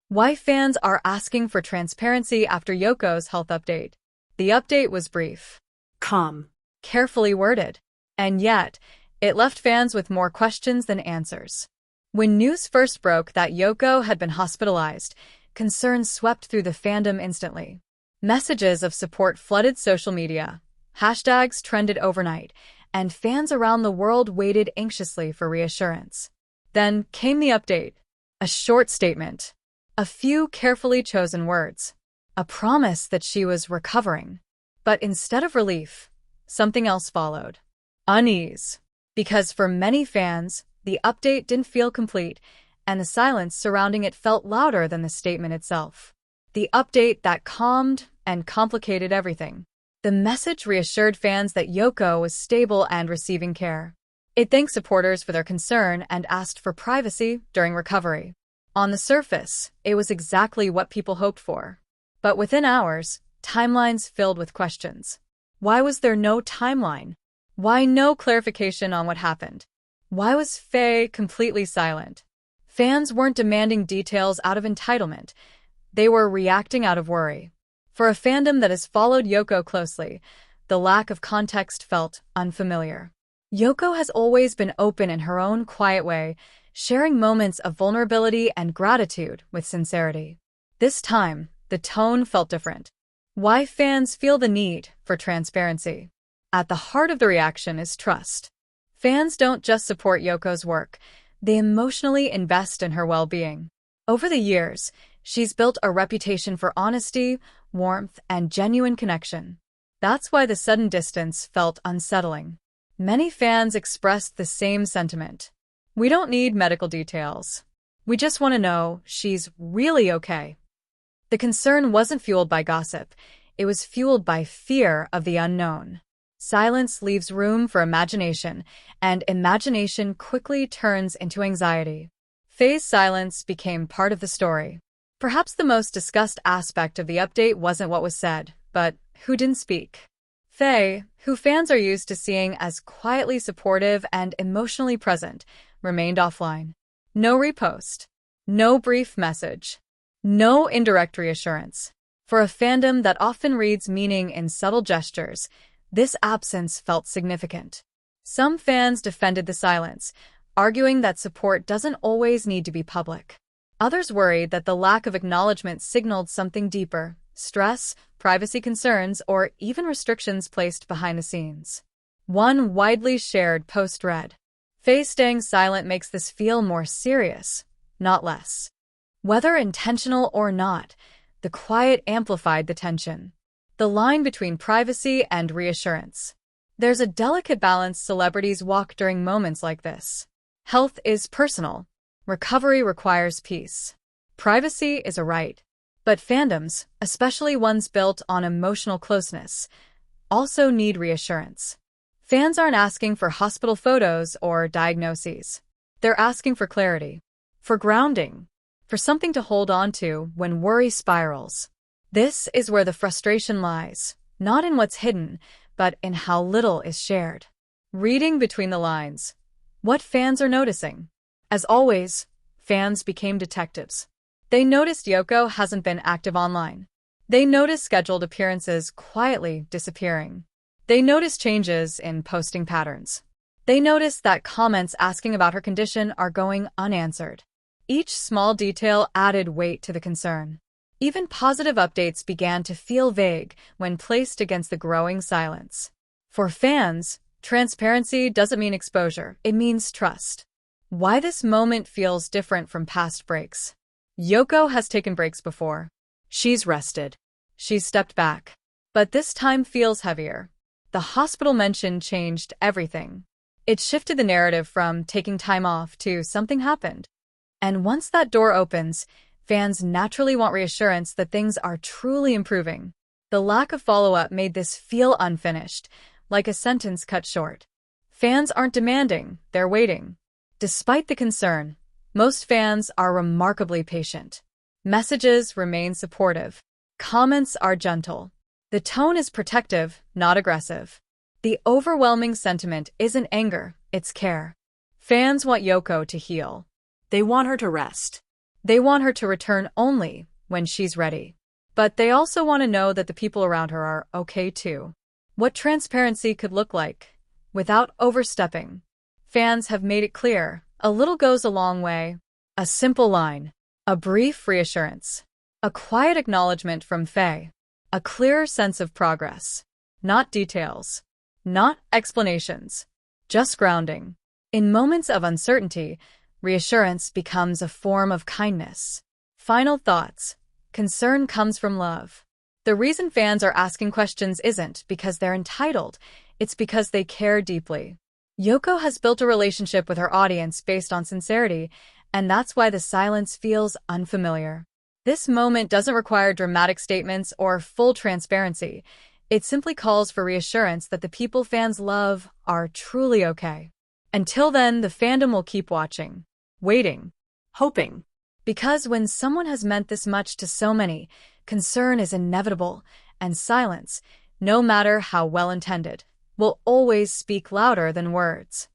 Why fans are asking for transparency after Yoko's health update. The update was brief, Calm. carefully worded, and yet it left fans with more questions than answers. When news first broke that Yoko had been hospitalized, concerns swept through the fandom instantly. Messages of support flooded social media, hashtags trended overnight, and fans around the world waited anxiously for reassurance. Then came the update, a short statement, a few carefully chosen words, a promise that she was recovering. But instead of relief, something else followed. Unease. Because for many fans, the update didn't feel complete, and the silence surrounding it felt louder than the statement itself. The update that calmed and complicated everything. The message reassured fans that Yoko was stable and receiving care. It thanked supporters for their concern and asked for privacy during recovery. On the surface, it was exactly what people hoped for. But within hours, timelines filled with questions. Why was there no timeline? Why no clarification on what happened? Why was Faye completely silent? Fans weren't demanding details out of entitlement. They were reacting out of worry. For a fandom that has followed Yoko closely, the lack of context felt unfamiliar. Yoko has always been open in her own quiet way, sharing moments of vulnerability and gratitude with sincerity. This time, the tone felt different. Why fans feel the need for transparency? At the heart of the reaction is trust. Fans don't just support Yoko's work, they emotionally invest in her well-being. Over the years, she's built a reputation for honesty, warmth, and genuine connection. That's why the sudden distance felt unsettling. Many fans expressed the same sentiment. We don't need medical details. We just want to know she's really okay. The concern wasn't fueled by gossip. It was fueled by fear of the unknown. Silence leaves room for imagination, and imagination quickly turns into anxiety. Faye's silence became part of the story. Perhaps the most discussed aspect of the update wasn't what was said, but who didn't speak. Faye, who fans are used to seeing as quietly supportive and emotionally present, remained offline. No repost. No brief message. No indirect reassurance. For a fandom that often reads meaning in subtle gestures, this absence felt significant. Some fans defended the silence, arguing that support doesn't always need to be public. Others worried that the lack of acknowledgement signaled something deeper: stress, privacy concerns, or even restrictions placed behind the scenes. One widely shared post read, "Faye staying silent makes this feel more serious, not less." Whether intentional or not, the quiet amplified the tension. The line between privacy and reassurance. There's a delicate balance celebrities walk during moments like this. Health is personal. Recovery requires peace. Privacy is a right. But fandoms, especially ones built on emotional closeness, also need reassurance. Fans aren't asking for hospital photos or diagnoses. They're asking for clarity, for grounding, for something to hold on to when worry spirals. This is where the frustration lies, not in what's hidden, but in how little is shared. Reading between the lines. What fans are noticing. As always, fans became detectives. They noticed Yoko hasn't been active online. They noticed scheduled appearances quietly disappearing. They noticed changes in posting patterns. They noticed that comments asking about her condition are going unanswered. Each small detail added weight to the concern. Even positive updates began to feel vague when placed against the growing silence. For fans, transparency doesn't mean exposure, it means trust. Why this moment feels different from past breaks. Yoko has taken breaks before. She's rested. She's stepped back. But this time feels heavier. The hospital mention changed everything. It shifted the narrative from taking time off to something happened. And once that door opens, fans naturally want reassurance that things are truly improving. The lack of follow-up made this feel unfinished, like a sentence cut short. Fans aren't demanding, they're waiting. Despite the concern, most fans are remarkably patient. Messages remain supportive. Comments are gentle. The tone is protective, not aggressive. The overwhelming sentiment isn't anger, it's care. Fans want Yoko to heal. They want her to rest. They want her to return only when she's ready. But they also want to know that the people around her are okay too. What transparency could look like, without overstepping. Fans have made it clear, a little goes a long way. A simple line, a brief reassurance, a quiet acknowledgement from Faye, a clearer sense of progress. Not details, not explanations, just grounding. In moments of uncertainty, reassurance becomes a form of kindness. Final thoughts. Concern comes from love. The reason fans are asking questions isn't because they're entitled, it's because they care deeply. Yoko has built a relationship with her audience based on sincerity, and that's why the silence feels unfamiliar. This moment doesn't require dramatic statements or full transparency. It simply calls for reassurance that the people fans love are truly okay. Until then, the fandom will keep watching, waiting, hoping. Because when someone has meant this much to so many, concern is inevitable, and silence, no matter how well-intended, will always speak louder than words.